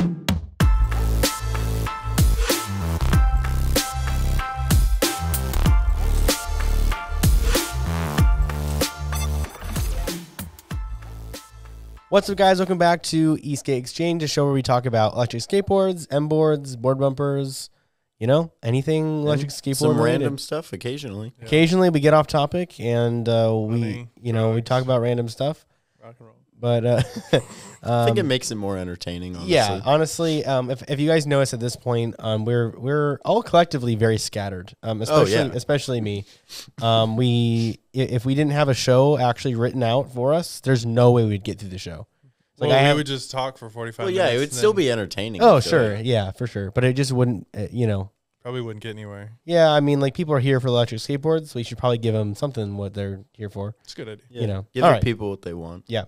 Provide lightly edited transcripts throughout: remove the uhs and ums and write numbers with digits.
What's up, guys? Welcome back to Esk8 Exchange, a show where we talk about electric skateboards, MBoards, board bumpers, you know, anything electric skateboard some related. random stuff occasionally. Yeah. Occasionally we get off topic and we talk about random stuff. Rock and roll. But I think it makes it more entertaining. Honestly. Yeah, honestly, if you guys notice at this point, we're all collectively very scattered. Especially me. If we didn't have a show actually written out for us, there's no way we'd get through the show. We would just talk for 45 minutes. Yeah, it would still be entertaining. Oh, sure. Yeah, for sure. But it just wouldn't, Probably wouldn't get anywhere. Yeah, I mean, like, people are here for electric skateboards, so we should probably give them something what they're here for. It's a good idea. Yeah. Give people what they want. Yeah.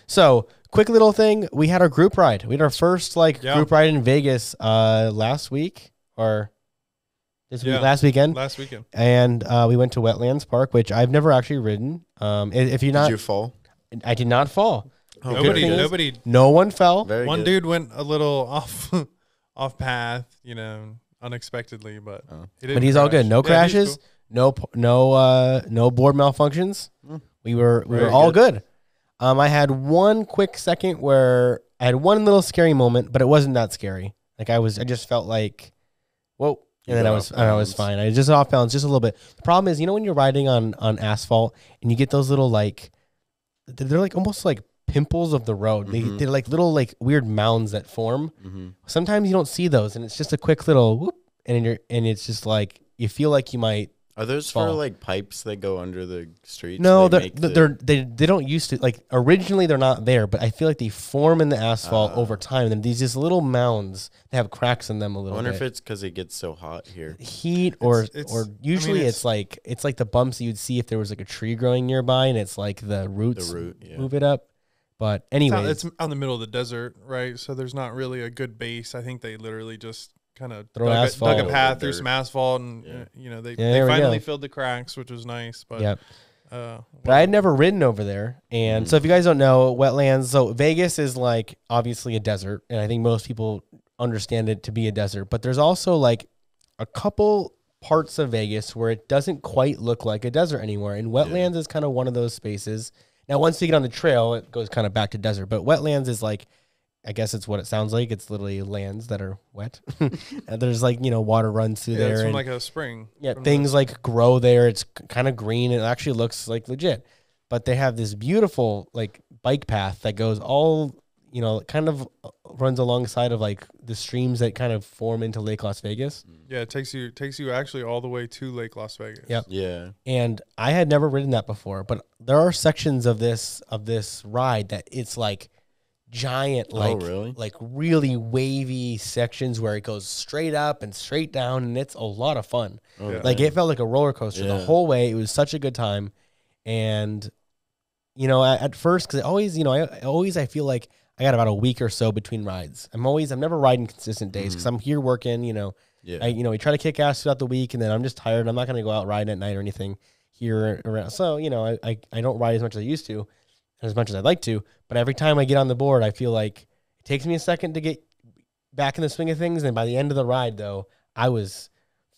So, quick little thing. We had our group ride. We had our first, group ride in Vegas last week, or this week, last weekend. Last weekend. And we went to Wetlands Park, which I've never actually ridden. If you're not... Did you fall? I did not fall. Nobody. No one fell. One dude went a little off path, unexpectedly, but he's all good. No crashes, cool. No board malfunctions. We were all good. I had one quick second where I had one little scary moment, but it wasn't that scary. Like I just felt like, whoa, and then I was fine. I just off balance just a little bit. The problem is, when you're riding on asphalt and you get those little they're like almost like pimples of the road. They're like little weird mounds that form. Sometimes you don't see those, and it's just a quick little whoop, and it's just like you feel like you might. Are those fall. For pipes that go under the streets? No, they don't used to originally they're not there, but I feel like they form in the asphalt over time. And these just little mounds that have cracks in them a little bit. I wonder if it's because it gets so hot here. Heat or usually it's like the bumps you'd see if there was a tree growing nearby, and it's like the roots move it up. But anyway, it's out in the middle of the desert, right? So there's not really a good base. I think they literally just kind of dug a path through some asphalt, and they finally filled the cracks, which was nice. But but I had never ridden over there, and so if you guys don't know, Wetlands. So Vegas is obviously a desert, and I think most people understand it to be a desert. But there's also a couple parts of Vegas where it doesn't quite look like a desert anymore, and Wetlands is kind of one of those spaces. Now, once you get on the trail, it goes kind of back to desert. But Wetlands is I guess it's what it sounds like. It's literally lands that are wet. And there's water runs through there. It's from a spring. Yeah, things grow there. It's kind of green. It actually looks legit. But they have this beautiful bike path that goes all, kind of runs alongside of the streams that kind of form into Lake Las Vegas. Yeah, it takes you actually all the way to Lake Las Vegas. Yep. Yeah. And I had never ridden that before, but there are sections of this ride that it's giant, really wavy sections where it goes straight up and straight down, and it's a lot of fun. It felt like a roller coaster the whole way. It was such a good time. And at first, because I feel like I got about a week or so between rides. I'm never riding consistent days because I'm here working, we try to kick ass throughout the week, and then I'm just tired. I'm not going to go out riding at night or anything here around. So, I don't ride as much as I used to, as much as I'd like to. But every time I get on the board, I feel like it takes me a second to get back in the swing of things. And by the end of the ride, though, I was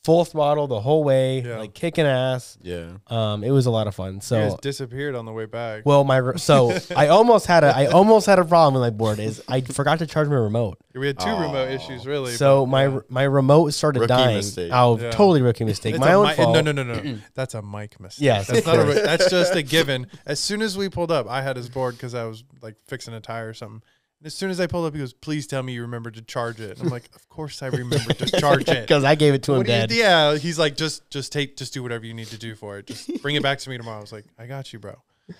full throttle the whole way, kicking ass. Yeah. It was a lot of fun. So you guys disappeared on the way back. Well, I almost had a problem with my board. Is I forgot to charge my remote. We had two remote issues, really. So my remote started rookie dying. Mistake. Totally rookie mistake. My own fault. No. That's a mic mistake. Yes, that's not that's just a given. As soon as we pulled up, I had his board because I was fixing a tire or something. As soon as I pulled up, he goes, "Please tell me you remembered to charge it." And I'm like, "Of course I remembered to charge it." Because I gave it to him dead. Yeah, he's like, just do whatever you need to do for it. Just bring it back to me tomorrow. I was like, "I got you, bro."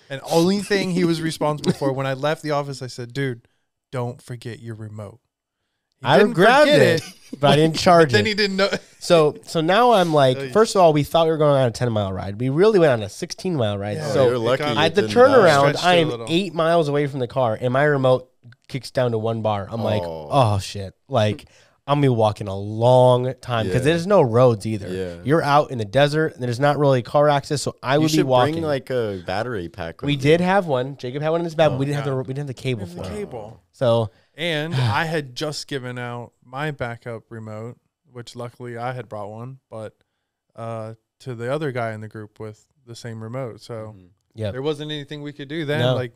And only thing he was responsible for when I left the office, I said, "Dude, don't forget your remote." I grabbed it, but I didn't charge it. Then he didn't know. So now I'm first of all, we thought we were going on a 10-mile ride. We really went on a 16-mile ride. Yeah, so you're lucky at the turnaround, I am 8 miles away from the car, and my remote kicks down to 1 bar. I'm like, oh shit! I'm gonna be walking a long time because there's no roads either. Yeah. You're out in the desert, and there's not really car access, so I would be walking. Bring a battery pack. We did have one. Jacob had one in his bag, but we didn't have the cable for it. Cable. So And I had just given out my backup remote, which luckily I had brought one, but to the other guy in the group with the same remote. So there wasn't anything we could do then. No. Like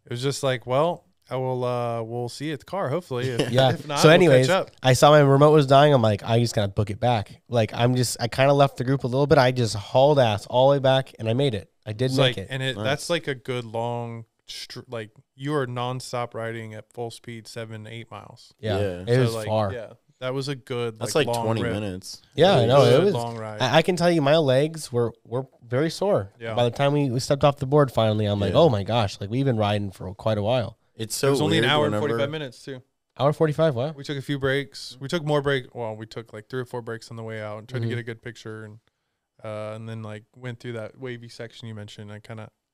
it was just like, well, I will we'll see you at the car, hopefully. If not, so anyways, we'll catch up. I saw my remote was dying. I'm like, I just gotta book it back. Like I kind of left the group a little bit. I just hauled ass all the way back and I made it. I did make it. And that's like a good long, like you are nonstop riding at full speed, 7-8 miles. Yeah. It was far. Yeah. That was a good. That's like long 20 rip. minutes. Yeah, I know it was long ride. I can tell you, my legs were very sore. Yeah. By the time we stepped off the board, finally, I'm like, oh my gosh, like we've been riding for quite a while. It's so. It was only an hour and whenever, 45 minutes too. Hour 45. Wow. We took a few breaks. We took more break. Well, we took like 3 or 4 breaks on the way out and tried to get a good picture, and then like went through that wavy section you mentioned.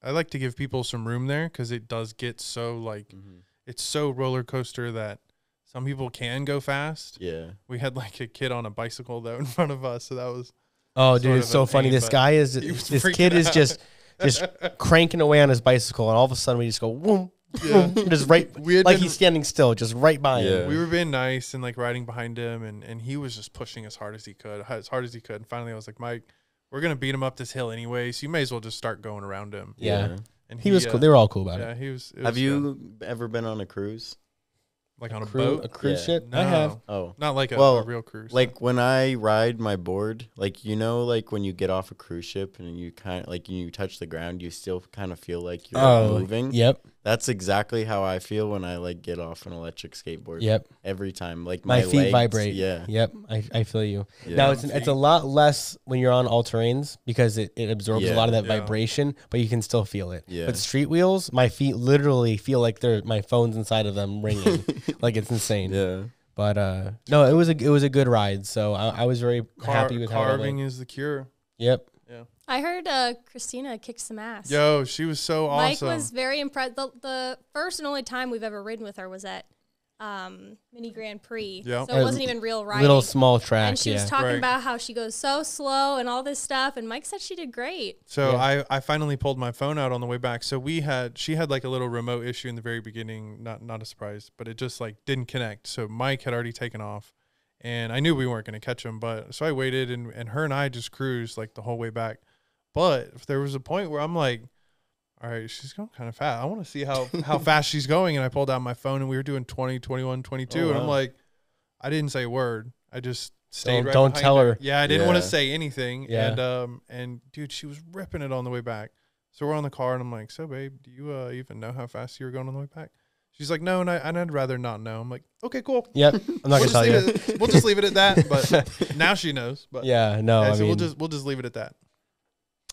I like to give people some room there because it does get so like it's so roller coaster that some people can go fast. Yeah. We had like a kid on a bicycle though in front of us, so that was. Oh, dude, it's so funny. This kid is just cranking away on his bicycle, and all of a sudden we just go whoom. Yeah. Just right, he's standing still, just right by him. We were being nice and like riding behind him, and he was just pushing as hard as he could. And finally, I was like, Mike, we're gonna beat him up this hill anyway, so you may as well just start going around him. Yeah, and he was cool. They were all cool about it. Yeah, he was. Have you ever been on a cruise? Like on a boat? A cruise ship? No. I have. Oh. Not like a real cruise. Like when I ride my board, like, you know, like when you get off a cruise ship and you kind of, like, you touch the ground, you still kind of feel like you're moving. Yep. That's exactly how I feel when I, like, get off an electric skateboard. Yep. Every time. Like, my feet legs, vibrate. Yeah. Yep. I feel you. Yeah. Now, it's a lot less when you're on all terrains because it absorbs a lot of that vibration, but you can still feel it. Yeah. But street wheels, my feet literally feel like my phone's inside of them ringing. Like, it's insane. Yeah. But no, it was a good ride. So I was very happy with how it carving went. is the cure. Yep. Yeah. I heard Christina kicked some ass. Yo, she was so awesome. Mike was very impressed. The first and only time we've ever ridden with her was at Mini Grand Prix. Yep. So it wasn't even real riding. Little small track. And she was talking about how she goes so slow and all this stuff. And Mike said she did great. So I finally pulled my phone out on the way back. So she had like a little remote issue in the very beginning. Not a surprise, but it just like didn't connect. So Mike had already taken off, and I knew we weren't going to catch him. But so I waited, and her and I just cruised like the whole way back. But there was a point where I'm like, all right, she's going kind of fast. I want to see how fast she's going. And I pulled out my phone, and we were doing 20, 21, 22. And I'm like, I didn't say a word. I just stayed Don't tell her. Yeah, I didn't want to say anything. Yeah. And dude, she was ripping it on the way back. So we're on the car, and I'm like, so babe, do you even know how fast you were going on the way back? She's like, no, and I'd rather not know. I'm like, okay, cool. Yep. I'm not gonna tell you. We'll just leave it at that. But now she knows. But yeah, no. Yeah, I so mean, we'll just leave it at that.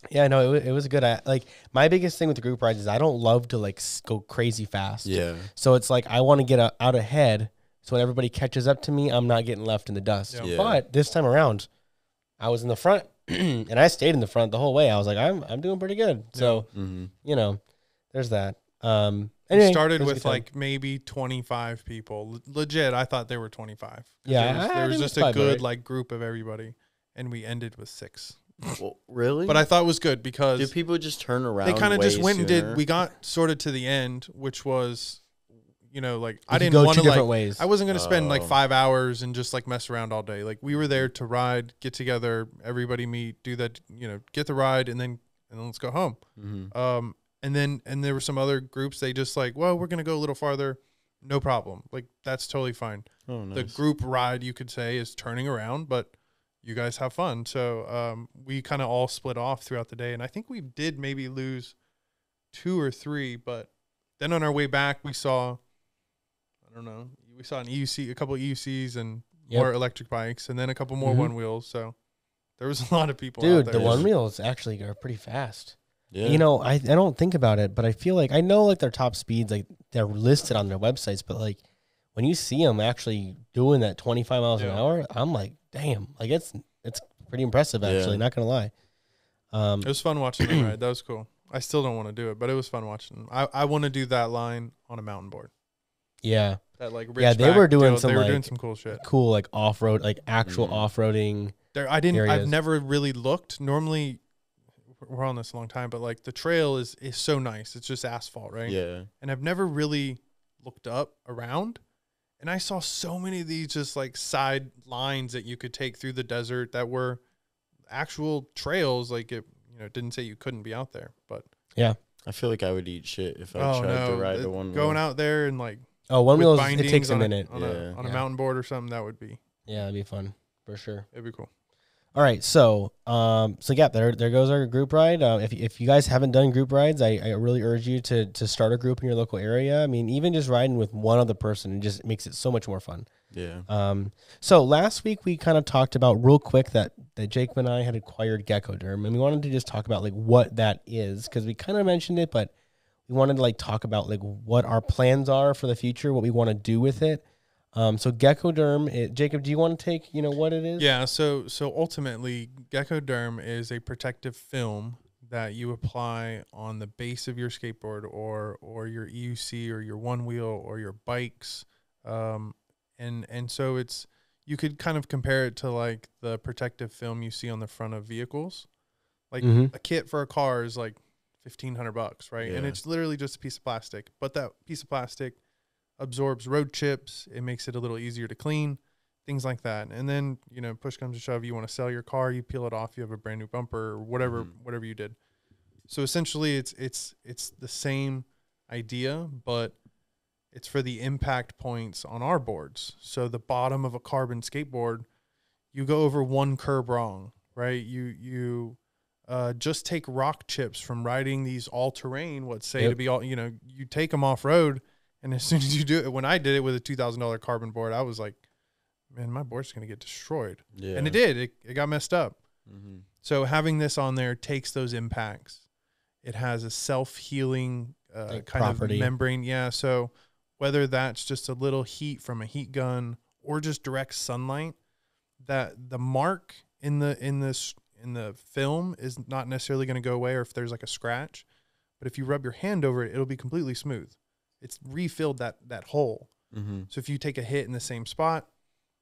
Yeah, no, it was good. Like my biggest thing with the group rides is I don't love to like go crazy fast. Yeah. So it's like I want to get out ahead, so when everybody catches up to me, I'm not getting left in the dust. Yeah. But this time around, I was in the front, and I stayed in the front the whole way. I was like, I'm doing pretty good. So you know, there's that. Anyway, we started with like maybe 25 people. Legit, I thought there were 25. Yeah, there was just a good like group of everybody, and we ended with 6. Well, really? But I thought it was good because do people just turn around? They kind of just went sooner? and did. We got sort of to the end, which was, you know, like You I could didn't go want two to different like. ways. I wasn't going to spend like 5 hours and just like mess around all day. Like we were there to ride, get together, everybody meet, do that, you know, get the ride, and then let's go home. And there were some other groups. They just like, well, we're going to go a little farther. No problem. Like that's totally fine. Oh, nice. The group ride, you could say, is turning around, but you guys have fun. So we kind of all split off throughout the day. And I think we did maybe lose 2 or 3, but then on our way back, we saw, I don't know, we saw an EUC, a couple of EUCs and more electric bikes, and then a couple more one wheels. So there was a lot of people Dude, out there. the one wheels actually are pretty fast. Yeah. You know, I don't think about it, but I feel like I know like their top speeds, like they're listed on their websites, but like when you see them actually doing that 25 miles an hour, I'm like, damn, like it's pretty impressive actually. Not gonna lie. It was fun watching them ride. That was cool. I still don't want to do it, but it was fun watching them. I want to do that line on a mountain board. Yeah. That like they were doing some doing some cool shit. Cool like off road, like actual off roading. I've never really looked. Normally, we're on this a long time, but like the trail is so nice. It's just asphalt, right? Yeah. And I've never really looked up around. And I saw so many of these just like side lines that you could take through the desert that were actual trails. Like it, it didn't say you couldn't be out there, but yeah. I feel like I would eat shit if I tried to ride a one-wheel. Going out there and like one wheel, it takes a minute on a mountain board or something. That would be that'd be fun for sure. It'd be cool. All right, so yeah, there goes our group ride. If you guys haven't done group rides, I really urge you to start a group in your local area. I mean, even just riding with one other person, it just makes it so much more fun. Yeah. So last week we kind of talked about real quick that Jacob and I had acquired Geckoderm, and we wanted to just talk about like what that is, because we kind of mentioned it, but we wanted to like talk about like what our plans are for the future, what we want to do with it. So Geckoderm, Jacob, do you want to take, what it is? Yeah. So ultimately Geckoderm is a protective film that you apply on the base of your skateboard or your EUC or your one wheel or your bikes. And so you could kind of compare it to like the protective film you see on the front of vehicles. Like a kit for a car is like $1,500, right? Yeah. And it's literally just a piece of plastic, but that piece of plastic absorbs road chips. It makes it a little easier to clean, things like that. And then, push comes to shove, you want to sell your car, you peel it off, you have a brand new bumper or whatever you did. So essentially it's the same idea, but it's for the impact points on our boards. So the bottom of a carbon skateboard, you go over one curb wrong, right? You just take rock chips from riding these all-terrain, let's say to be all, you take them off-road. And as soon as you do it, when I did it with a $2,000 carbon board, I was like, man, my board's going to get destroyed. Yeah. And it did. It got messed up. Mm-hmm. So having this on there takes those impacts. It has a self-healing kind property. Of membrane. Yeah. So whether that's just a little heat from a heat gun or just direct sunlight, that the mark in the film is not necessarily going to go away, or if there's like a scratch. But if you rub your hand over it, it'll be completely smooth. It's refilled that hole. Mm-hmm. So if you take a hit in the same spot,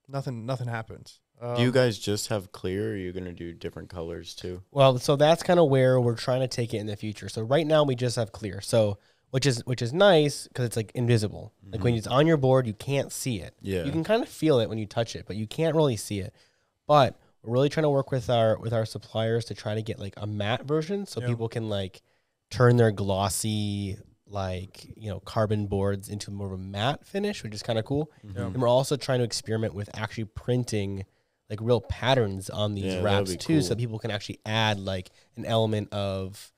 nothing happens. Do you guys just have clear, or are you going to do different colors too? Well, so that's kind of where we're trying to take it in the future. So right now we just have clear. So which is nice because it's like invisible. Mm-hmm. Like when it's on your board, you can't see it. Yeah. You can kind of feel it when you touch it, but you can't really see it. But we're really trying to work with our suppliers to try to get like a matte version, so people can like turn their glossy carbon boards into more of a matte finish, which is kind of cool. Mm-hmm. And we're also trying to experiment with actually printing like real patterns on these wraps too, cool. So people can actually add like an element of,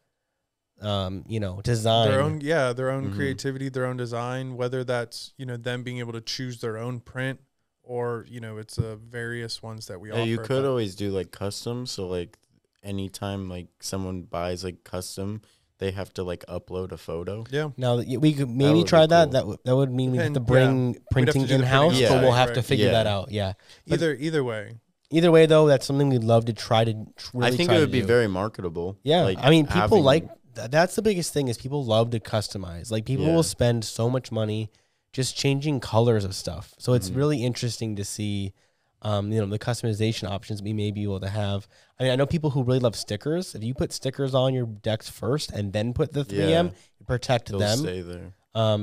design. Their own creativity, their own design, whether that's, them being able to choose their own print or, it's various ones that we offer. You could always do like custom. So like anytime like someone buys like custom, they have to like upload a photo. Yeah. Now we could maybe try that. Cool. That would mean we have to bring printing in house, but we'll have to figure that out. Yeah. Either way. Either way, though, that's something we'd love to try to really. I think it would be very marketable. Yeah. Like, I mean, people like that's the biggest thing is people love to customize. Like people will spend so much money just changing colors of stuff. So it's really interesting to see. The customization options we may be able to have. I mean, I know people who really love stickers. If you put stickers on your decks first and then put the 3M, you protect them. They'll stay there.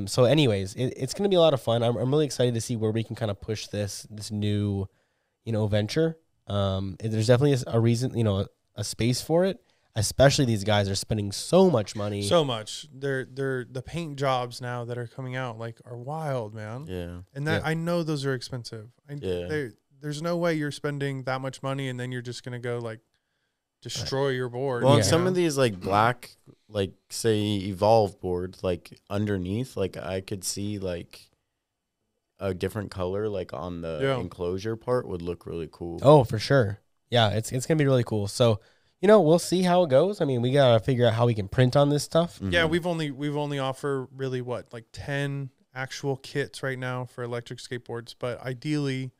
So anyways, it's going to be a lot of fun. I'm really excited to see where we can kind of push this new, venture. There's definitely a reason, a space for it. Especially these guys are spending so much money. So much. They're the paint jobs now that are coming out are wild, man. Yeah. And I know those are expensive. There's no way you're spending that much money and then you're just going to go like destroy your board. Well, some of these like black, like say Evolve boards, like underneath, like I could see like a different color, like on the enclosure part would look really cool. Oh, for sure. Yeah. It's going to be really cool. So, we'll see how it goes. I mean, we got to figure out how we can print on this stuff. Mm-hmm. Yeah. We've only offer really like 10 actual kits right now for electric skateboards, but ideally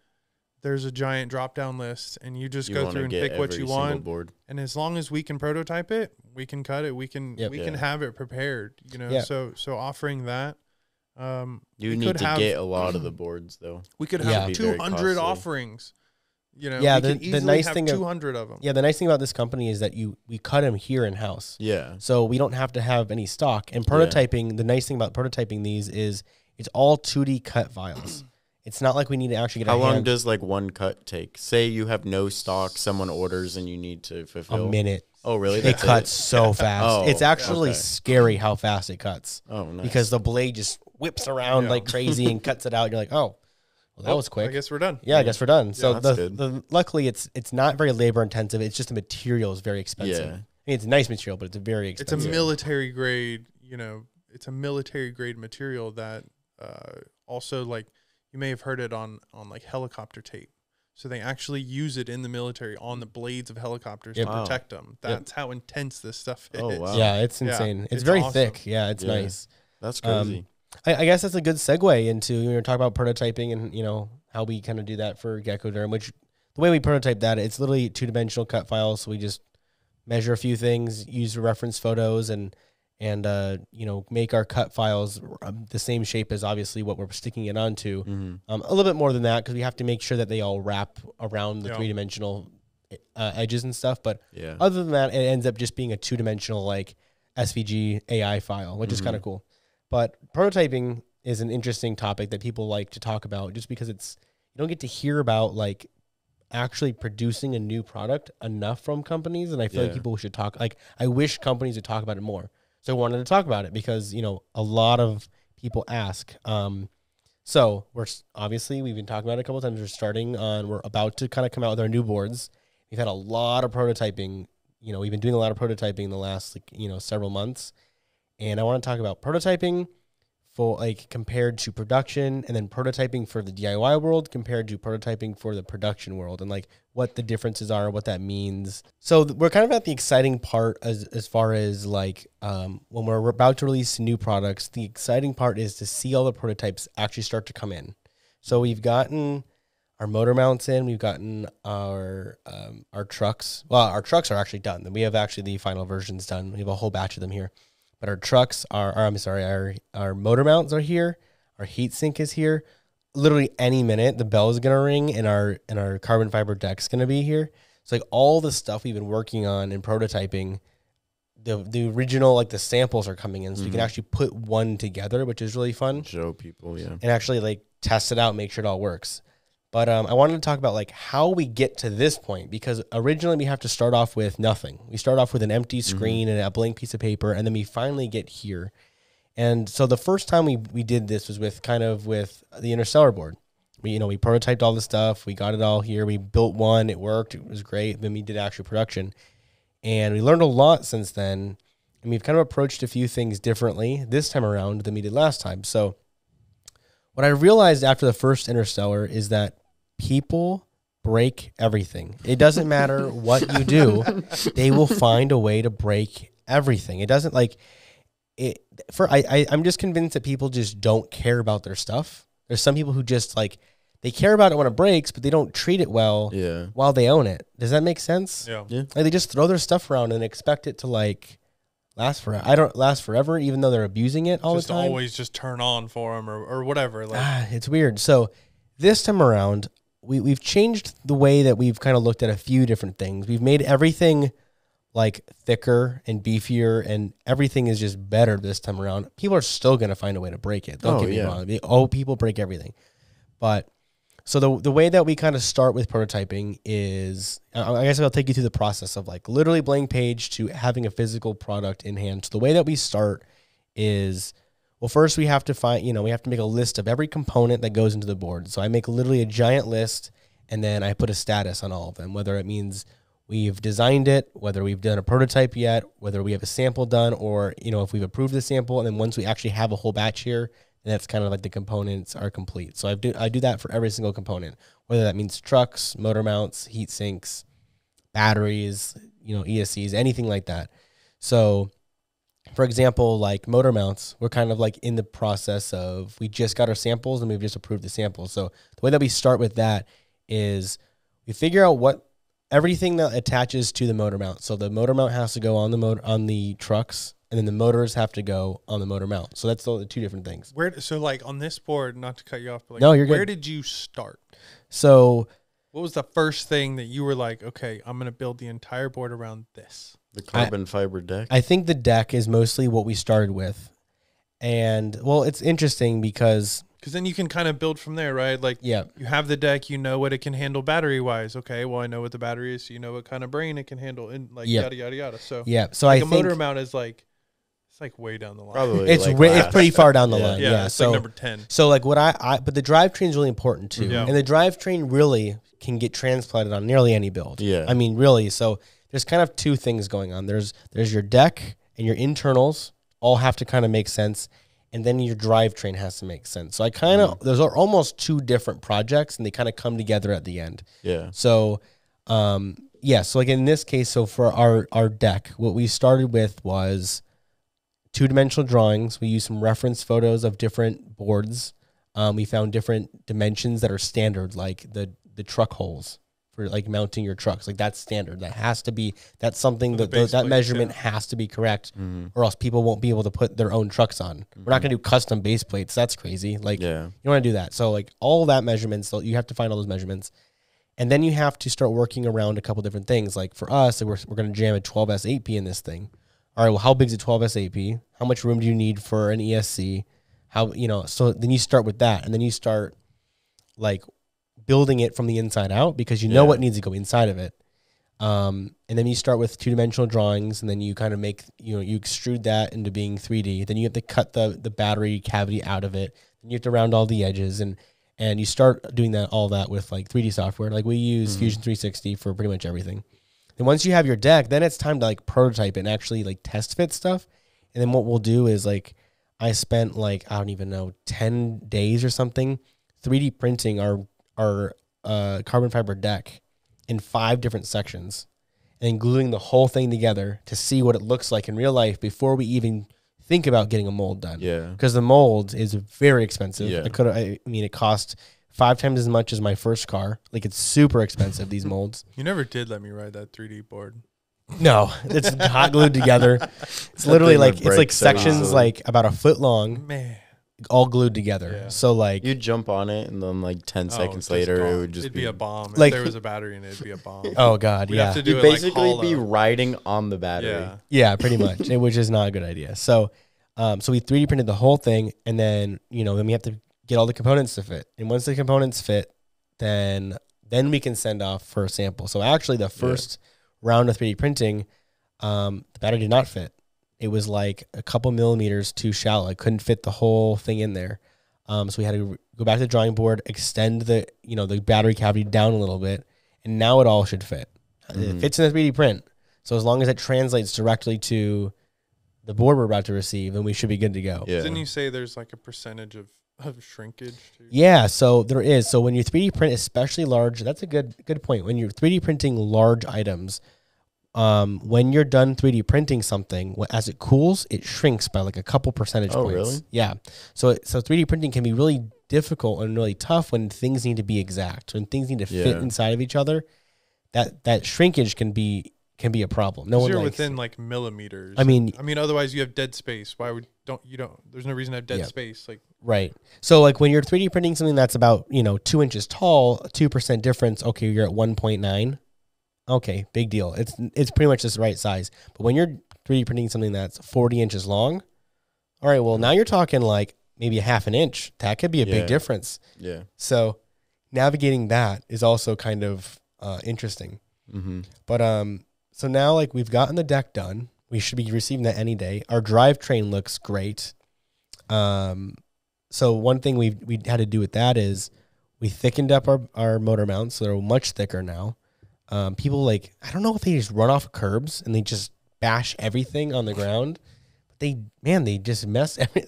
there's a giant drop-down list, and you just go through and pick what you want. Board. And as long as we can prototype it, we can cut it. We can have it prepared. So offering that. You need to get a lot of the boards though. We could have 200 offerings. The nice thing 200 of them. Yeah, the nice thing about this company is that we cut them here in house. Yeah. So we don't have to have any stock. And prototyping, the nice thing about prototyping these is it's all 2D cut files. it's not like we need to actually get How long does like one cut take? Say you have no stock, someone orders and you need to fulfill. A minute. Oh, really? It cuts so fast. Oh, it's actually scary how fast it cuts. Oh, nice. Because the blade just whips around like crazy and cuts it out. You're like, oh, well, that was quick. I guess we're done. Yeah, I guess we're done. So the luckily it's not very labor intensive. It's just the material is very expensive. Yeah. I mean, it's a nice material, but it's very expensive. It's a military grade, it's a military grade material that also, like, you may have heard it on like helicopter tape. So they actually use it in the military on the blades of helicopters to protect them. That's how intense this stuff is. Oh, wow. Yeah, it's insane. It's very awesome. thick. Yeah, it's nice. That's crazy. I guess that's a good segue into, talk about prototyping and, how we kind of do that for Geckoderm, which the way we prototype that, it's literally 2-dimensional cut files. So we just measure a few things, use reference photos, and make our cut files the same shape as obviously what we're sticking it onto. A little bit more than that because we have to make sure that they all wrap around the 3-dimensional edges and stuff. But other than that, it ends up just being a 2-dimensional like SVG AI file, which is kind of cool. But prototyping is an interesting topic that people like to talk about just because you don't get to hear about like actually producing a new product enough from companies. And I feel like people should talk, like I wish companies would talk about it more. So I wanted to talk about it because, a lot of people ask. So we've been talking about it a couple of times. We're about to kind of come out with our new boards. We've had a lot of prototyping. We've been doing a lot of prototyping in the last, several months. And I want to talk about prototyping for like compared to production, and then prototyping for the DIY world compared to prototyping for the production world, and like what the differences are, what that means. So we're kind of at the exciting part as far as like when we're about to release new products. The exciting part is to see all the prototypes actually start to come in. So we've gotten our motor mounts in. We've gotten our trucks. Well, our trucks are actually done. We have actually the final versions done. We have a whole batch of them here. But our trucks our motor mounts are here. Our heat sink is here. Literally any minute, the bell is gonna ring, and our carbon fiber deck's gonna be here. So like all the stuff we've been working on and prototyping, the original like the samples are coming in, so you can actually put one together, which is really fun. Show people, and actually like test it out, make sure it all works. But I wanted to talk about like how we get to this point, because originally we have to start off with nothing. We start off with an empty screen and a blank piece of paper, and then we finally get here. And so the first time we did this was with the Interstellar board. We prototyped all the stuff. We got it all here. We built one. It worked. It was great. Then we did actual production. And we learned a lot since then. And we've kind of approached a few things differently this time around than we did last time. So what I realized after the first Interstellar is that people break everything. It doesn't matter what you do. They will find a way to break everything. It doesn't like it I'm just convinced that people just don't care about their stuff. There's some people who just like, they care about it when it breaks, but they don't treat it well while they own it. Does that make sense? Yeah. Like they just throw their stuff around and expect it to like last forever, even though they're abusing it all the time. Always just turn on for them or whatever. Like it's weird. So this time around, we've changed the way that we've kind of looked at a few different things. We've made everything like thicker and beefier, and everything is just better this time around. People are still going to find a way to break it. Don't get me wrong. People break everything. But so the way that we kind of start with prototyping is, I guess I'll take you through the process of like literally blank page to having a physical product in hand. So the way that we start is, well, first we have to we have to make a list of every component that goes into the board. So I make literally a giant list, and then I put a status on all of them, whether it means we've designed it, whether we've done a prototype yet, whether we have a sample done, or, if we've approved the sample. And then once we actually have a whole batch here, and that's kind of like the components are complete. So I do that for every single component, whether that means trucks, motor mounts, heat sinks, batteries, ESCs, anything like that. So for example, like motor mounts, we're kind of like in the process of, we just got our samples and we've just approved the samples. So the way that we start with that is we figure out everything that attaches to the motor mount. So the motor mount has to go on the trucks, and then the motors have to go on the motor mount. So that's the two different things. So like on this board, not to cut you off, but like, no, you're good. Where did you start? So what was the first thing that you were like, okay, I'm going to build the entire board around this? The carbon fiber deck. I think the deck is mostly what we started with. And well, it's interesting because Because then you can kind of build from there, right? Like, you have the deck, you know what it can handle battery-wise. Okay, well, I know what the battery is, so you know what kind of brain it can handle, and like yada, yada, yada. So, so like I a think motor mount is like, it's like way down the line. Probably it's it's pretty far down the line. Yeah, it's so like number 10. So like what but the drivetrain is really important too, Yeah. and the drivetrain really can get transplanted on nearly any build. Yeah, I mean really. So there's kind of two things going on. There's your deck and your internals all have to kind of make sense, and then your drivetrain has to make sense. So I kind of those are almost two different projects, and they kind of come together at the end. Yeah. So, so like in this case, so for our deck, what we started with was 2-dimensional drawings. We used some reference photos of different boards. We found different dimensions that are standard, like the truck holes for like mounting your trucks. Like that's standard. That has to be, that's something that that measurement has to be correct, or else people won't be able to put their own trucks on. We're not going to do custom base plates. That's crazy. Like you don't want to do that. So like all that measurements, so you have to find all those measurements. And then you have to start working around a couple different things. Like for us, we're going to jam a 12S 8P in this thing. All right, well, how big is a 12S 8P? How much room do you need for an ESC? How, so then you start with that, and then you start like building it from the inside out, because you know what needs to go inside of it. And then you start with 2-dimensional drawings, and then you kind of make, you extrude that into being 3D. Then you have to cut the battery cavity out of it. Then you have to round all the edges, and you start doing all that with like 3D software. Like we use Fusion 360 for pretty much everything. And once you have your deck, then it's time to like prototype it and actually like test fit stuff. And then what we'll do is like, I spent like, I don't even know, 10 days or something 3D printing our carbon fiber deck in 5 different sections and gluing the whole thing together to see what it looks like in real life before we even think about getting a mold done. Yeah. Because the mold is very expensive. Yeah. I mean, it cost 5 times as much as my first car. Like it's super expensive, these molds. You never did let me ride that 3D board. No, it's hot glued together. It's literally like, it's like sections like about a foot long. Man. All glued together. Yeah. So like you'd jump on it, and then like 10 seconds later it would just be a bomb. Like, if there was a battery in it, it'd be a bomb. Oh god, We'd have to do you'd basically be riding on the battery. Yeah, pretty much. Which is not a good idea. So so we 3D printed the whole thing, and then then we have to get all the components to fit. And once the components fit, then we can send off for a sample. So actually the first round of 3D printing, the battery did not fit. It was like a couple millimeters too shallow. I couldn't fit the whole thing in there. So we had to go back to the drawing board, extend the battery cavity down a little bit, and now it all should fit. It fits in the 3D print. So as long as it translates directly to the board we're about to receive, then we should be good to go. Yeah. Didn't you say there's like a percentage of shrinkage too? Yeah, so there is. So when you 3D print especially large, that's a good point. When you're 3D printing large items, when you're done 3D printing something, as it cools, it shrinks by like a couple percentage points. Really? Yeah. So 3D printing can be really difficult and really tough when things need to be exact. When things need to fit inside of each other, that shrinkage can be a problem. No one you're within like millimeters. I mean, otherwise you have dead space. Why there's no reason to have dead space. Like right. So like when you're 3D printing something that's about 2 inches tall, 2% difference. Okay, you're at 1.9. Okay, big deal. It's pretty much just the right size. But when you're 3D printing something that's 40 inches long, all right, well, now you're talking like maybe a half an inch. That could be a big difference. Yeah. So navigating that is also kind of interesting. But so now like we've gotten the deck done. We should be receiving that any day. Our drivetrain looks great. So one thing we had to do with that is we thickened up our motor mounts, so they're much thicker now. People I don't know if they just run off curbs and they just bash everything on the ground. They just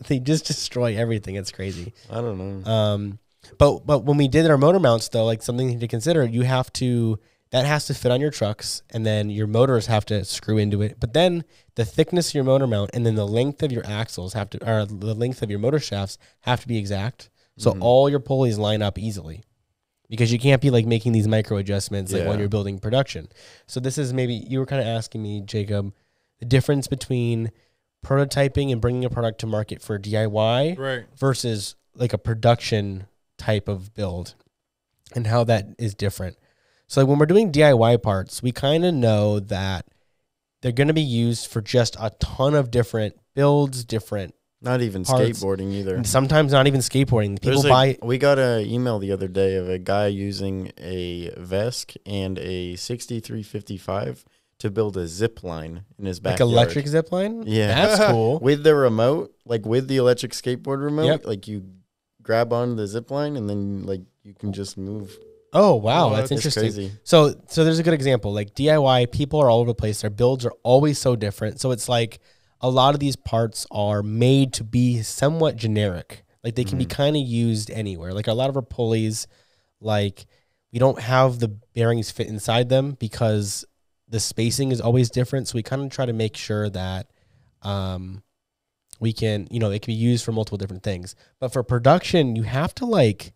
they just destroy everything. It's crazy. I don't know. But when we did our motor mounts though, like something to consider, that has to fit on your trucks, and then your motors have to screw into it. But then the thickness of your motor mount and then the length of your axles or the length of your motor shafts have to be exact. So all your pulleys line up easily. Because you can't be like making these micro adjustments when you're building production. So this is maybe, you were kind of asking me, Jacob, the difference between prototyping and bringing a product to market for DIY versus like a production type of build and how that is different. So like when we're doing DIY parts, we kind of know that they're going to be used for just a ton of different builds, different Not even parts. Skateboarding either. And sometimes not even skateboarding. People buy. We got an email the other day of a guy using a Vesk and a 6355 to build a zip line in his backyard. Like electric zip line? Yeah. That's cool. With the remote, like with the electric skateboard remote, Yep. like you grab on the zip line and then like you can just move. Oh, wow. That's interesting. Crazy. So there's a good example. Like DIY, people are all over the place. Their builds are always so different. So it's like a lot of these parts are made to be somewhat generic. Like they can be kind of used anywhere. Like a lot of our pulleys, like we don't have the bearings fit inside them because the spacing is always different. So we kind of try to make sure that we can, it can be used for multiple different things. But for production, you have to like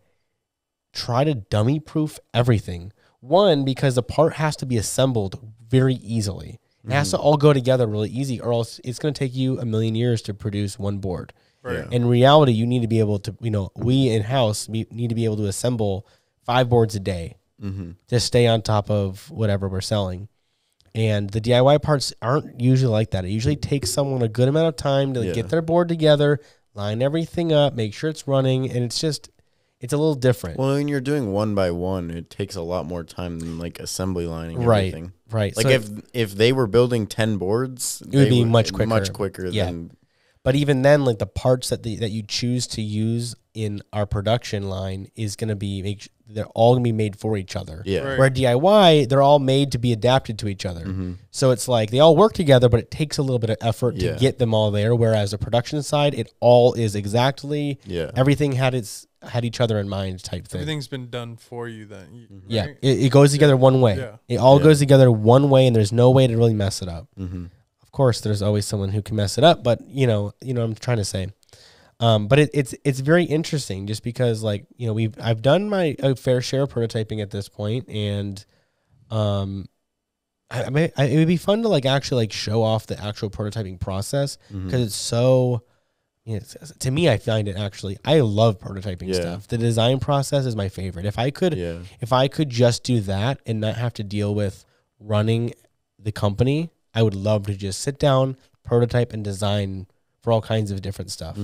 try to dummy proof everything. One, because the part has to be assembled very easily. It has to all go together really easy, or else it's going to take you a million years to produce one board. Right. Yeah. In reality, you need to be able to, we in-house need to be able to assemble 5 boards a day to stay on top of whatever we're selling. And the DIY parts aren't usually like that. It usually takes someone a good amount of time to get their board together, line everything up, make sure it's running, and it's a little different. Well, when you're doing one by one, it takes a lot more time than like assembly lining everything. Right. Like so if they were building 10 boards, it would be much quicker. Much quicker than. But even then, like the parts that you choose to use in our production line is going to be they're all going to be made for each other. Yeah. Right. Where DIY, they're all made to be adapted to each other. So it's like they all work together, but it takes a little bit of effort to get them all there. Whereas the production side, it all is exactly everything had each other in mind type thing. Everything's been done for you then. Right? Yeah, it goes together one way. Yeah. It all goes together one way, and there's no way to really mess it up. Of course, there's always someone who can mess it up, but I'm trying to say. But it's very interesting just because like I've done my fair share of prototyping at this point, and it would be fun to like actually like show off the actual prototyping process because it's so. To me, I find it I love prototyping stuff. The design process is my favorite. If I could just do that and not have to deal with running the company, I would love to just sit down, prototype, and design for all kinds of different stuff.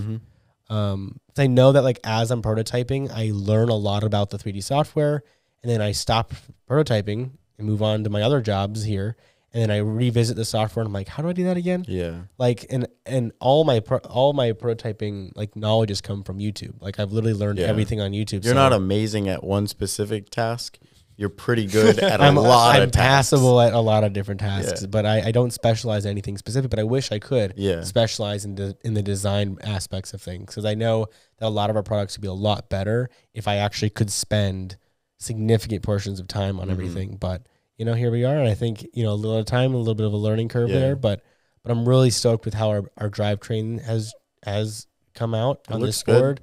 I know that like as I'm prototyping, I learn a lot about the 3D software, and then I stop prototyping and move on to my other jobs here. And then I revisit the software, and I'm like, how do I do that again? Yeah. Like, and all my prototyping like knowledge has come from YouTube. Like I've literally learned everything on YouTube. You're not amazing at one specific task. You're pretty good at a lot of tasks. I'm passable at a lot of different tasks, but I don't specialize in anything specific. But I wish I could specialize in the design aspects of things, because I know that a lot of our products would be a lot better if I actually could spend significant portions of time on everything. But here we are, and I think a little at a time, a little bit of a learning curve there. But I'm really stoked with how our drivetrain has come out on this board.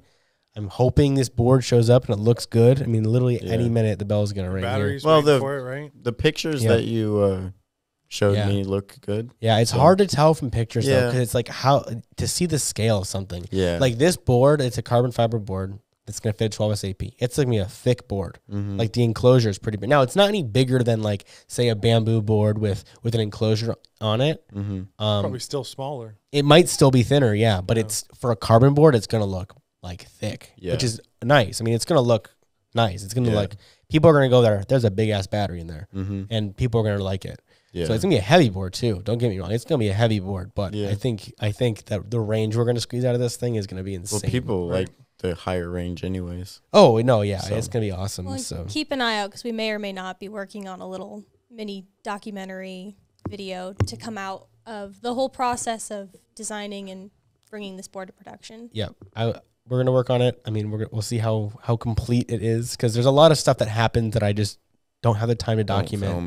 I'm hoping this board shows up and it looks good. I mean, literally any minute the bell's gonna ring. Batteries here. Well, for it, right? The pictures that you showed me look good. Yeah, it's hard to tell from pictures though, because it's like how to see the scale of something. Yeah, like this board, it's a carbon fiber board that's gonna fit 12S AP. It's like a thick board. Like the enclosure is pretty big. Now it's not any bigger than like say a bamboo board with an enclosure on it. Probably still smaller. It might still be thinner, but it's for a carbon board. It's gonna look like thick, which is nice. I mean, it's gonna look nice. It's gonna look. People are gonna go there. There's a big ass battery in there, and people are gonna like it. So it's gonna be a heavy board too. Don't get me wrong. It's gonna be a heavy board, but I think that the range we're gonna squeeze out of this thing is gonna be insane. Well, people like the higher range anyways. Oh no, it's gonna be awesome. Well, so keep an eye out, because we may or may not be working on a little mini documentary video to come out of the whole process of designing and bringing this board to production. Yeah, we're gonna work on it. I mean, we'll see how complete it is, because there's a lot of stuff that happened that I just don't have the time to document.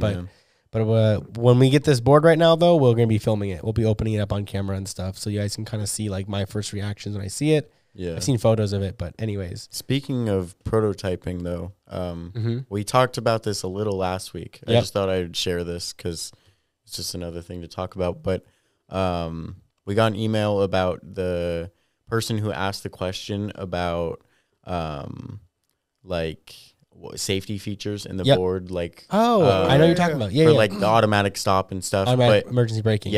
But when we get this board right now, though, we're gonna be filming it. We'll be opening it up on camera and stuff, so you guys can kind of see like my first reactions when I see it. Yeah, I've seen photos of it, but anyways. Speaking of prototyping, though, we talked about this a little last week. I just thought I would share this because it's just another thing to talk about. But we got an email about the person who asked the question about like safety features in the board, like I know what you're talking about. Like the automatic stop and stuff, automatic emergency braking.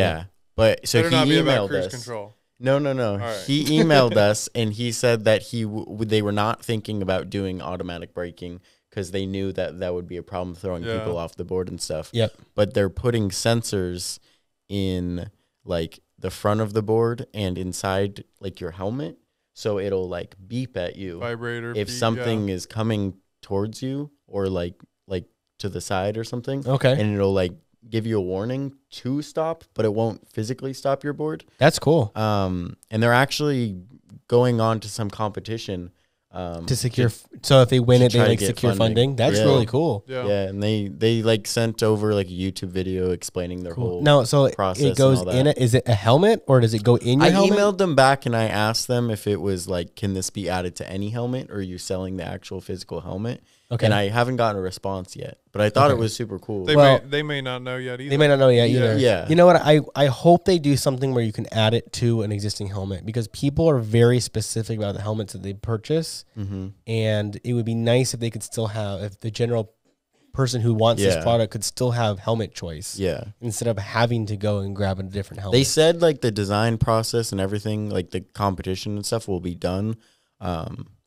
But so he emailed us. Control. No. Right. He emailed us and he said that they were not thinking about doing automatic braking because they knew that would be a problem throwing people off the board and stuff. Yep. But they're putting sensors in like the front of the board and inside like your helmet, so it'll like beep at you, vibrator, if something is coming towards you or like to the side or something. Okay. And it'll like give you a warning to stop, but it won't physically stop your board. That's cool. And they're actually going on to some competition to secure. So if they win it, they like secure funding. That's really cool. Yeah, and they like sent over like a YouTube video explaining their whole process. It goes in it. Is it a helmet or does it go in your helmet? I emailed them back and I asked them if it was like, can this be added to any helmet, or are you selling the actual physical helmet? Okay. And I haven't gotten a response yet, but I thought it was super cool. They may not know yet either. They may not know yet either. Yeah. You know what? I hope they do something where you can add it to an existing helmet, because people are very specific about the helmets that they purchase. Mm-hmm. And it would be nice if they could still have, if the general person who wants this product could still have helmet choice. Yeah. Instead of having to go and grab a different helmet. They said like the design process and everything, like the competition and stuff will be done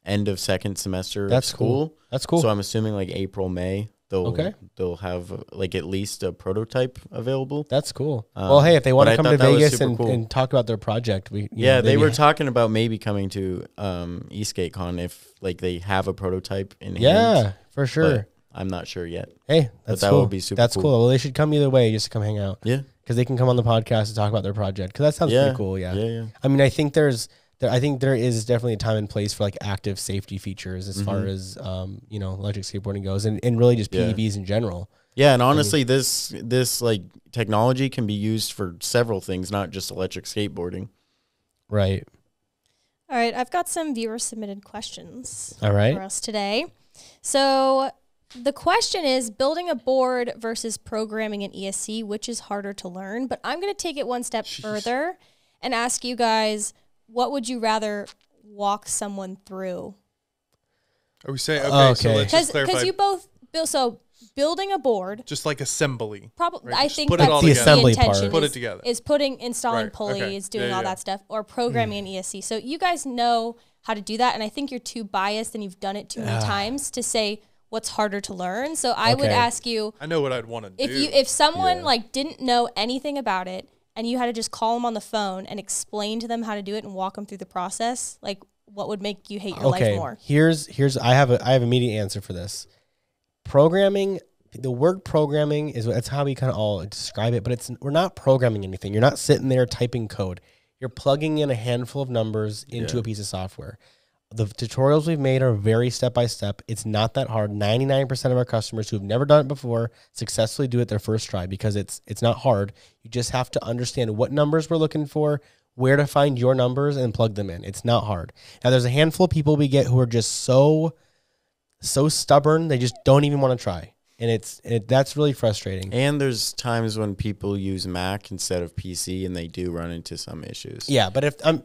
end of second semester of school. That's cool. So I'm assuming like April, May, they'll have like at least a prototype available. That's cool. Well, hey, if they want to come to Vegas and talk about their project, they were talking about maybe coming to Esk8 if like they have a prototype in hand. Yeah, for sure. I'm not sure yet. Hey, that cool. Would be super That's cool. Well, they should come either way, just to come hang out. Yeah. Because they can come on the podcast and talk about their project. Because that sounds pretty cool. Yeah. I mean, I think there is definitely a time and place for like active safety features as far as electric skateboarding goes, and really just PEVs in general. Yeah, and honestly, this like technology can be used for several things, not just electric skateboarding. Right. All right, I've got some viewer submitted questions for us today. So the question is, building a board versus programming an ESC, which is harder to learn? But I'm going to take it one step further and ask you guys, what would you rather walk someone through? Are we saying, okay. So let's just clarify. Because you both build, so building a board. Just like assembly. Probably, right? I just think put that's it all the together. intention. Put it together. Is installing pulleys, doing all that stuff, or programming an ESC. So you guys know how to do that, and I think you're too biased and you've done it too many times to say what's harder to learn. So I would ask you. I know what I'd want to do. If someone like didn't know anything about it, and you had to just call them on the phone and explain to them how to do it and walk them through the process, like what would make you hate your life more? Here's I have an immediate answer for this. Programming, the word programming that's how we kind of all describe it, but we're not programming anything. You're not sitting there typing code. You're plugging in a handful of numbers into a piece of software. The tutorials we've made are very step-by-step. It's not that hard. 99% of our customers who have never done it before successfully do it their first try, because it's not hard. You just have to understand what numbers we're looking for, where to find your numbers, and plug them in. It's not hard. Now, there's a handful of people we get who are just so stubborn, they just don't even want to try. And that's really frustrating. And there's times when people use Mac instead of PC, and they do run into some issues. Yeah, but if I'm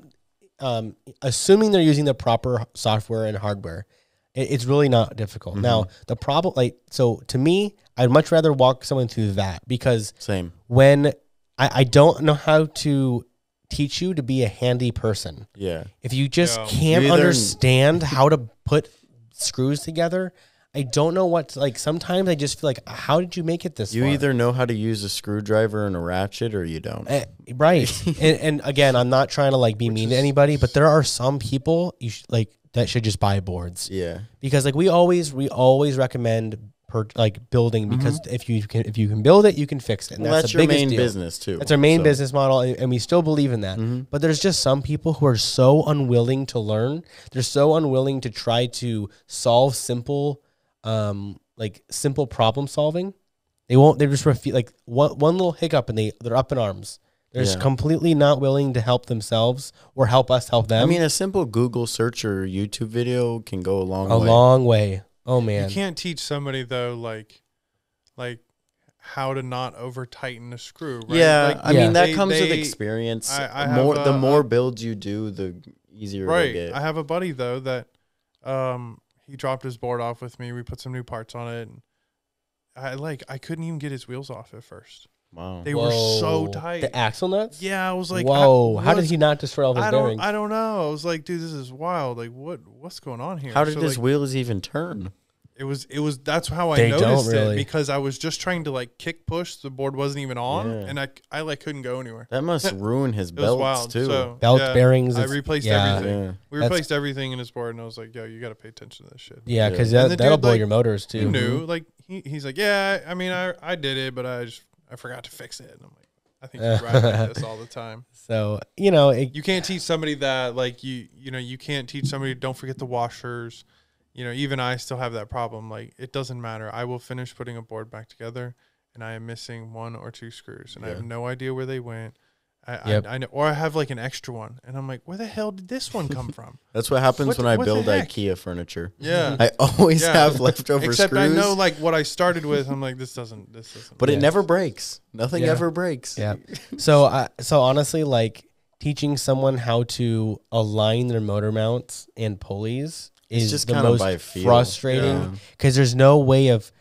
assuming they're using the proper software and hardware, it's really not difficult. Now, the problem, so to me, I'd much rather walk someone through that, because when I don't know how to teach you to be a handy person. Yeah. If you just can't understand how to put screws together, I don't know what sometimes I just feel like, how did you make it this You far? either know how to use a screwdriver and a ratchet, or you don't. Right. and again, I'm not trying to be mean to anybody, but there are some people that should just buy boards. Yeah. Because we always recommend building, because if you can build it, you can fix it. And that's your main business too. That's our main business model, and we still believe in that. But there's just some people who are so unwilling to learn. They're so unwilling to try to solve simple problem solving. They won't. They just one little hiccup and they're up in arms. They're just completely not willing to help themselves or help us help them. I mean, a simple Google search or YouTube video can go a long way. A long way. Oh man. You can't teach somebody though like how to not over tighten a screw, right? Yeah, I mean that comes with experience. The more builds you do, the easier it'll get. I have a buddy though that he dropped his board off with me. We put some new parts on it, and I couldn't even get his wheels off at first. Wow. They were so tight. The axle nuts? Yeah, I was like, whoa, how did he not destroy all his bearings? I don't know. I was like, dude, this is wild. Like, what's going on here? How did his wheels even turn? It was that's how I noticed it, because I was just trying to like kick push. The board wasn't even on, and I like couldn't go anywhere. That must ruin his belts too. So, Belt bearings. I replaced everything. Yeah. We replaced everything in his board, and I was like, yo, you got to pay attention to this shit. Yeah, because that'll blow your motors too. He knew. Like he's like, yeah, I mean, I did it, but I forgot to fix it. And I'm like, I think you ride like this all the time. So, you know, you can't teach somebody that, like, you can't teach somebody, don't forget the washers. You know, even I still have that problem. Like, it doesn't matter. I will finish putting a board back together, and I am missing 1 or 2 screws, and I have no idea where they went. I know, or I have like an extra one, and I'm like, where the hell did this one come from? That's what happens when I build IKEA furniture. Yeah, I always have leftover Except screws. I know like what I started with. I'm like, this doesn't. But it never breaks. Nothing ever breaks. Yeah. So honestly, like teaching someone how to align their motor mounts and pulleys is just the kind of most frustrating because there's no way of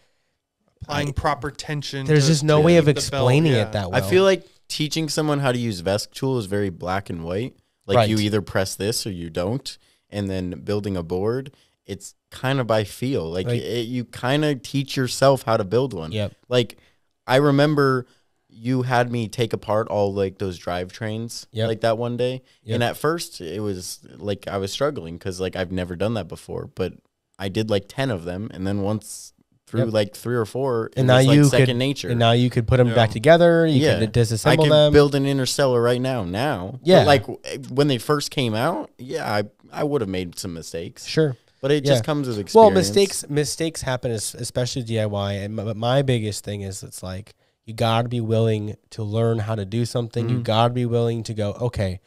applying proper tension. There's just no way of explaining it that well. I feel like teaching someone how to use Vesk tool is very black and white. Like you either press this or you don't. And then building a board, it's kind of by feel. Like you kind of teach yourself how to build one. Yep. Like I remember you had me take apart all like those drivetrains like that one day. Yep. And at first it was like I was struggling because like I've never done that before. But I did like 10 of them. And then once through like 3 or 4, and now you second could, nature. And now you could put them back together. You could disassemble them. I could build an Interstellar right now. Yeah. But like when they first came out, I would have made some mistakes. Sure. But it just comes with experience. Well, mistakes happen, especially DIY. But my biggest thing is it's like you got to be willing to learn how to do something. You got to be willing to go, okay,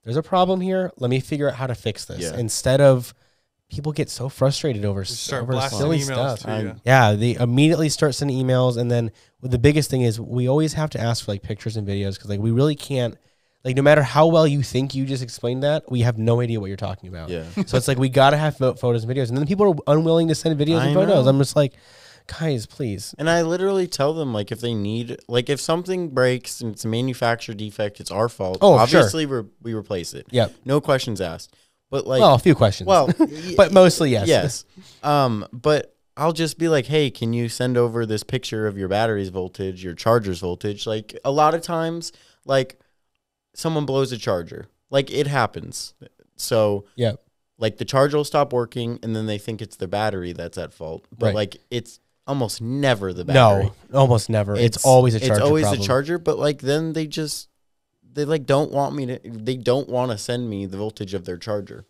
there's a problem here. Let me figure out how to fix this. Yeah. Instead of people get so frustrated over silly stuff. Yeah, they immediately start sending emails, and then the biggest thing is we always have to ask for like pictures and videos because like we really can't. Like no matter how well you think you just explained that, we have no idea what you're talking about. Yeah. So it's like we gotta have photos and videos, and then people are unwilling to send videos and photos. I'm just like, guys, please. And I literally tell them like if they need, like if something breaks and it's a manufacturer defect, it's our fault. Oh, obviously we replace it. Yep. No questions asked. But like, well, a few questions. Well, but mostly yes. Yes. But I'll just be like, hey, can you send over this picture of your battery's voltage, your charger's voltage? Like a lot of times, like someone blows a charger. Like it happens. So yeah, like the charger will stop working, and then they think it's the battery that's at fault. But like it's almost never the battery. No, almost never. It's always a charger. It's always problem. the charger. But like then they like don't want me to. They don't want to send me the voltage of their charger.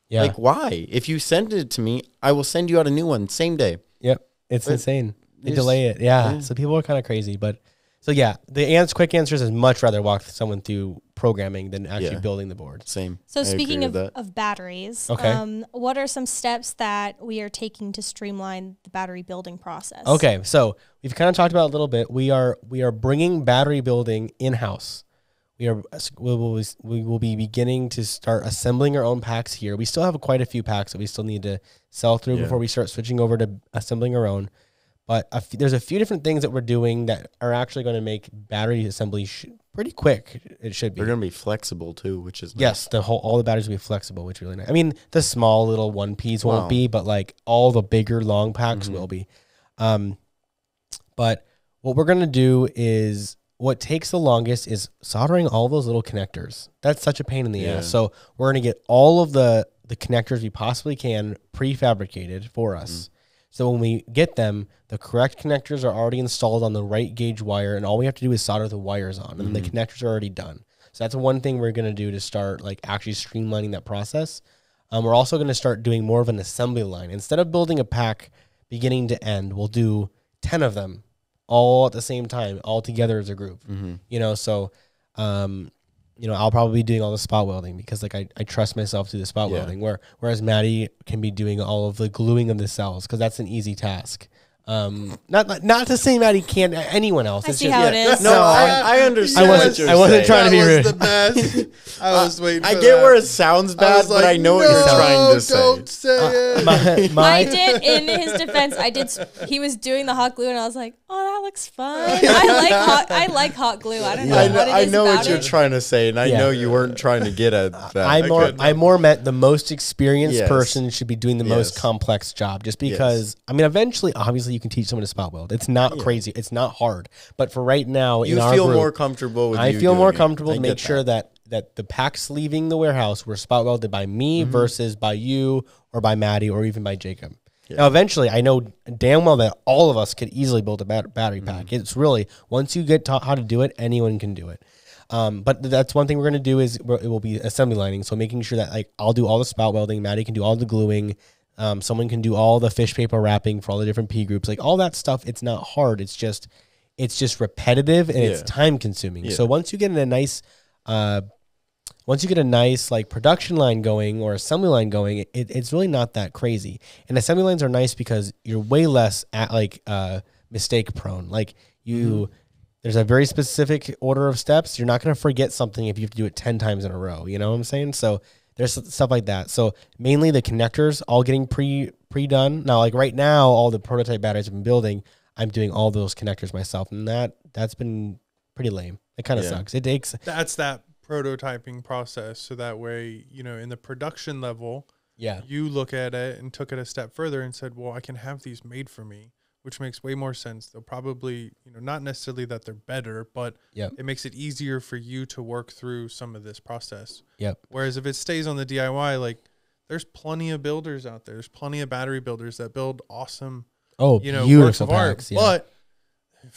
Yeah. Like why? If you send it to me, I will send you out a new one same day. Yep. It's insane. They delay it. Yeah. So people are kind of crazy, but so yeah, the quick answer is I'd much rather walk someone through programming than actually building the board. Same. So speaking of batteries, what are some steps that we are taking to streamline the battery building process? Okay. So we've kind of talked about it a little bit. We are bringing battery building in-house. We will be beginning to start assembling our own packs here. We still have quite a few packs that we still need to sell through before we start switching over to assembling our own. But there's a few different things that we're doing that are actually going to make battery assembly pretty quick. It should be. They're going to be flexible too, which is nice. Yes. All the batteries will be flexible, which is really nice. I mean, the small little one piece won't be, but like all the bigger long packs will be. But what we're going to do is. What takes the longest is soldering all those little connectors. That's such a pain in the ass. So we're going to get all of the connectors we possibly can prefabricated for us. So when we get them, the correct connectors are already installed on the right gauge wire, and all we have to do is solder the wires on, and the connectors are already done. So that's one thing we're going to do to start like actually streamlining that process. We're also going to start doing more of an assembly line. Instead of building a pack beginning to end, we'll do 10 of them. All at the same time, all together as a group, you know. So, I'll probably be doing all the spot welding because, like, I trust myself to do the spot welding. Whereas Maddie can be doing all of the gluing of the cells because that's an easy task. Not to say Maddie can't. Anyone else? I see how it is. No, I understand. I wasn't trying to be rude. The best. I was waiting. I get where it sounds bad, but I know what you're trying to say. Don't say it. I did. In his defense, He was doing the hot glue, and I was like, "Oh, that looks fun. I like hot glue. I don't know what it is. I know about what you're it. trying to say, and I know you weren't trying to get at that. I more meant the most experienced person should be doing the most complex job, just because, I mean, eventually, obviously, you can teach someone to spot weld. It's not crazy. It's not hard. But for right now, you in our feel group, more comfortable with I feel more comfortable to make sure that the packs leaving the warehouse were spot welded by me versus by you or by Maddie or even by Jacob. Yeah. Now, eventually, I know damn well that all of us could easily build a battery pack. It's really, once you get taught how to do it, anyone can do it. But that's one thing we're going to do is it will be assembly lining. So making sure that like I'll do all the spout welding, Maddie can do all the gluing, someone can do all the fish paper wrapping for all the different P groups, like all that stuff. It's not hard. It's just repetitive and it's time consuming. So once you get a nice like production line going or assembly line going, it's really not that crazy. And assembly lines are nice because you're way less mistake prone. Like there's a very specific order of steps. You're not going to forget something if you have to do it 10 times in a row. You know what I'm saying? So there's stuff like that. So mainly the connectors all getting pre-done. Now, like right now, all the prototype batteries I've been building, I'm doing all those connectors myself. And that's been pretty lame. It kind of sucks. It takes... That's that prototyping process. So that way, you know, in the production level, you look at it and took it a step further and said, well, I can have these made for me, which makes way more sense. They'll probably, you know, not necessarily that they're better, but it makes it easier for you to work through some of this process. Whereas if it stays on the DIY, like there's plenty of builders out there. There's plenty of battery builders that build awesome, works of art, but it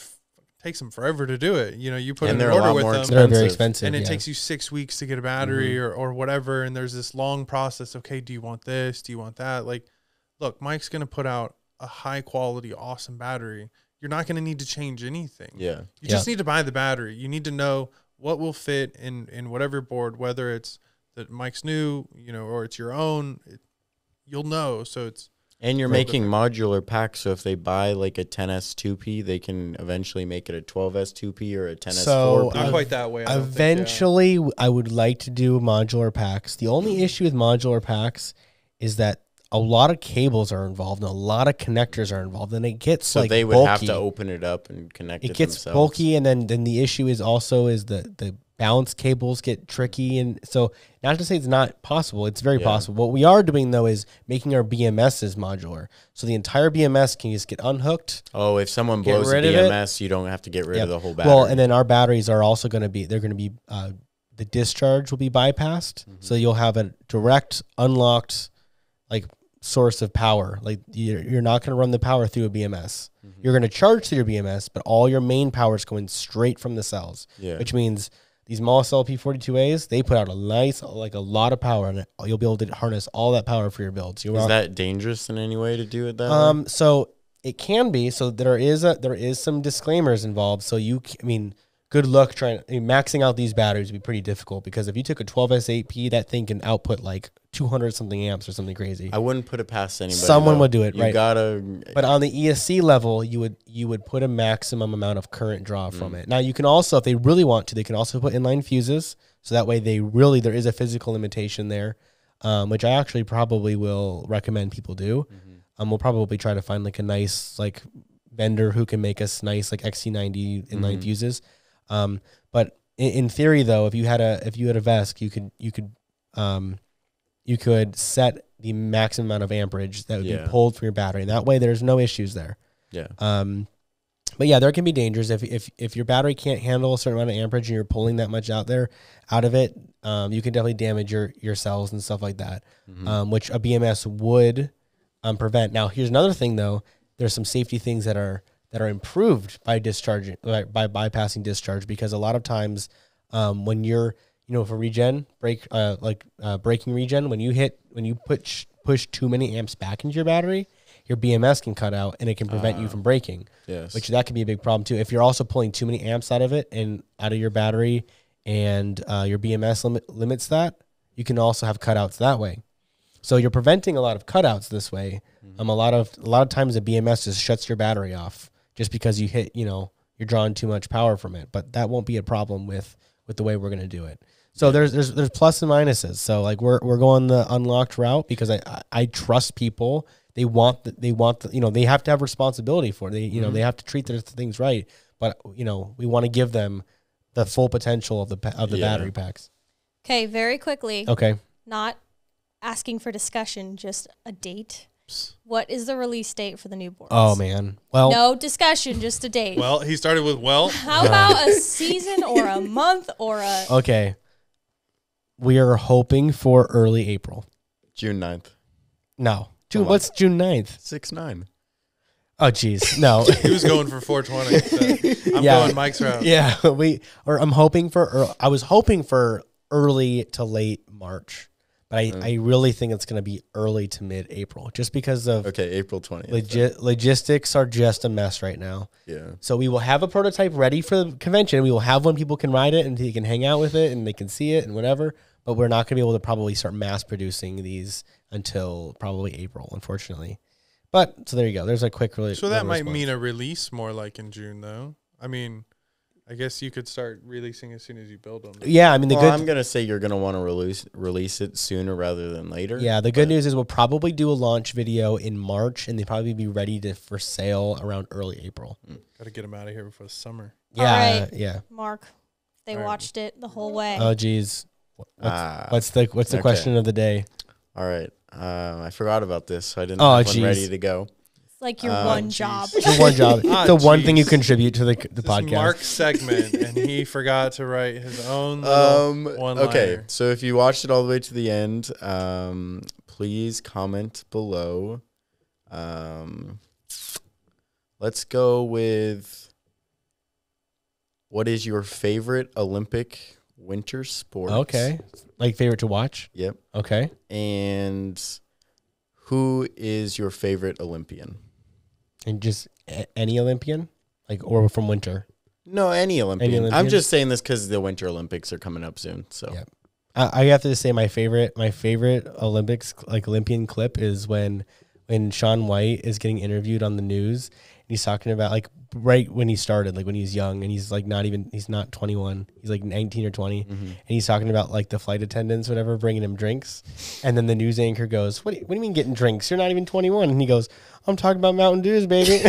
takes them forever to do it. You know, you put in an order with them, they're very expensive, and it takes you 6 weeks to get a battery or whatever. And there's this long process. Okay, do you want this? Do you want that? Like, look, Mike's going to put out a high quality, awesome battery. You're not going to need to change anything. You just need to buy the battery. You need to know what will fit in whatever board, whether it's that Mike's new, you know, or it's your own, you'll know. So it's, and you're making modular packs. So if they buy like a 10S 2P, they can eventually make it a 12S 2P or a 10S 4P. Not quite that way. Eventually, I would like to do modular packs. The only issue with modular packs is that a lot of cables are involved and a lot of connectors are involved, and it gets so they would bulky. Have to open it up and connect it. It gets themselves. bulky, and then the issue is also the balance cables get tricky, and so not to say it's not possible, it's very possible. What we are doing though is making our BMSs modular, so the entire BMS can just get unhooked. Oh, if someone blows a BMS, you don't have to get rid of the whole battery. Well, and then our batteries are also going to be the discharge will be bypassed, so you'll have a direct unlocked like source of power. Like you're not going to run the power through a BMS. You're going to charge through your BMS, but all your main power is going straight from the cells, which means these Moss LP42As, they put out a lot of power, and you'll be able to harness all that power for your builds. Is that dangerous in any way to do it that way? So it can be. So there is some disclaimers involved. So good luck maxing out these batteries would be pretty difficult, because if you took a 12S8P, that thing can output like 200 something amps or something crazy. I wouldn't put it past anybody. Someone would do it, right? But on the ESC level, you would put a maximum amount of current draw from it. Now you can also, if they really want to, they can also put inline fuses, so that way there is a physical limitation there, which I actually probably will recommend people do. We'll probably try to find like a nice like vendor who can make us nice like XC90 inline fuses. But in theory though, if you had a VESC, you could set the maximum amount of amperage that would be pulled from your battery. And that way there's no issues there. But yeah, there can be dangers if your battery can't handle a certain amount of amperage and you're pulling that much out of it. You can definitely damage your cells and stuff like that, which a BMS would prevent. Now, here's another thing though. There's some safety things that are improved by bypassing discharge, because a lot of times when you're for braking regen, when you push too many amps back into your battery, your BMS can cut out and it can prevent you from braking. Which that can be a big problem too. If you're also pulling too many amps out of it and out of your battery, and your BMS limits that, you can also have cutouts that way. So you're preventing a lot of cutouts this way. A lot of times the BMS just shuts your battery off just because you're drawing too much power from it. But that won't be a problem with the way we're going to do it. So there's plus and minuses. So like we're going the unlocked route because I trust people they want they have to have responsibility for it. They have to treat their things right. But we want to give them the full potential of the battery packs. Okay, very quickly. Okay. Not asking for discussion, just a date. What is the release date for the new boards? Oh man. Well, no discussion, just a date. Well, he started with How about a season or a month or a? Okay. We are hoping for early April. June 9th. No. What's June 9th? 6/9. Oh geez, no. He was going for 420. So I'm going Mike's route. Yeah, I'm hoping for. I was hoping for early to late March, but I really think it's going to be early to mid-April, just because of April 20th. Logistics are just a mess right now. Yeah. So we will have a prototype ready for the convention. We will have one people can ride it and they can hang out with it and they can see it and whatever. But we're not going to be able to probably start mass producing these until probably April, unfortunately. But so there you go. There's a quick release. So that might mean a release more like in June, though. I mean, I guess you could start releasing as soon as you build them. Yeah, I mean I'm gonna say you're gonna want to release it sooner rather than later. Yeah, the good news is we'll probably do a launch video in March, and they probably be ready for sale around early April. Got to get them out of here before the summer. Yeah, right. Yeah. Mark, they watched it the whole way. Oh, geez. What's the question of the day? All right. I forgot about this, so I didn't have one ready to go. It's like your one job. Your one job. The one thing you contribute to the podcast. Mark's segment, and he forgot to write his own one-liner. Okay, so if you watched it all the way to the end, please comment below. Let's go with, what is your favorite Olympic winter sport? Okay. Like favorite to watch? Yep. Okay. And who is your favorite Olympian? And just any Olympian? Or from winter? No, any Olympian. I'm just saying this because the Winter Olympics are coming up soon. So yep. I have to say my favorite Olympics, Olympian clip is when Shaun White is getting interviewed on the news. He's talking about right when he started, when he was young, and he's he's not 21, he's 19 or 20, and he's talking about the flight attendants, whatever, bringing him drinks, and then the news anchor goes, "What do you mean getting drinks? You're not even 21," and he goes, "I'm talking about Mountain Dews, baby."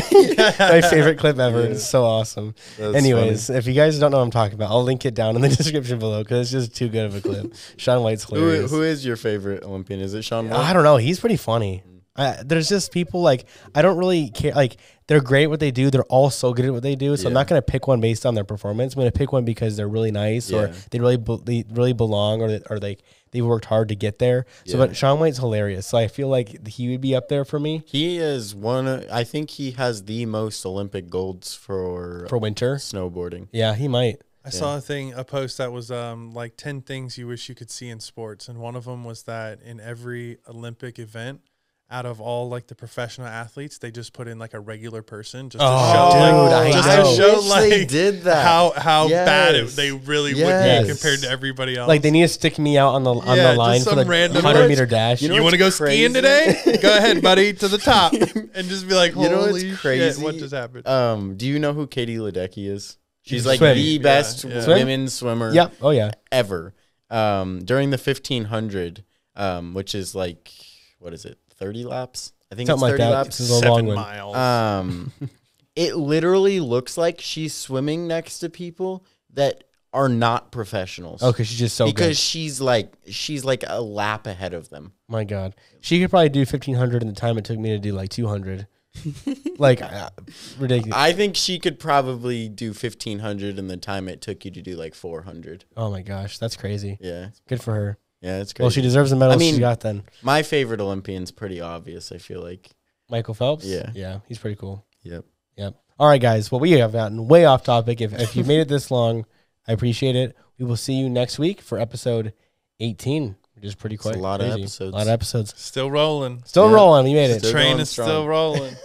My favorite clip ever. Yeah. It's so awesome. That's Anyways, funny. If you guys don't know what I'm talking about, I'll link it down in the description below because it's just too good of a clip. Shaun White's hilarious. Who is your favorite Olympian? Is it Shaun White? I don't know. He's pretty funny. There's just people I don't really care. They're great at what they do. They're all so good at what they do. So I'm not going to pick one based on their performance. I'm going to pick one because they're really nice or they really belong or they worked hard to get there. So, but Shaun White's hilarious. So I feel like he would be up there for me. He is I think he has the most Olympic golds for winter snowboarding. Yeah, he might. I saw a post that was 10 things you wish you could see in sports. And one of them was that in every Olympic event, out of all the professional athletes, they just put in a regular person just to show they did that. How bad they really would be compared to everybody else. They need to stick me out on the line for the 100-meter dash. You want to go skiing today? Go ahead, buddy, to the top, and just be like, "Holy shit, what just happened?" Do you know who Katie Ledecky is? She's the best women's swimmer. Yep. Oh yeah. Ever. During the 1500, which is what is it? 30 laps? I think something it's 30 laps. This is a 7 long miles. It literally looks like she's swimming next to people that are not professionals. Oh, because she's just so good. Because she's a lap ahead of them. My God. She could probably do 1,500 in the time it took me to do 200. Ridiculous. I think she could probably do 1,500 in the time it took you to do 400. Oh my gosh. That's crazy. Yeah. Good for her. Yeah, it's crazy. Well, she deserves the medal she got then. My favorite Olympian's pretty obvious, I feel like. Michael Phelps? Yeah. Yeah, he's pretty cool. Yep. All right, guys. Well, we have gotten way off topic. If you made it this long, I appreciate it. We will see you next week for episode 18, which is pretty quick. A lot of episodes. Still rolling. Rolling. We made it. The train is still rolling.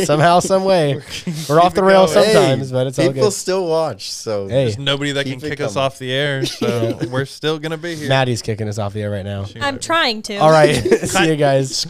Somehow, some way. We're off the rails sometimes, but it's all good. People still watch, so there's nobody that can kick us off the air, so we're still going to be here. Maddie's kicking us off the air right now. I'm trying to. All right. See you guys.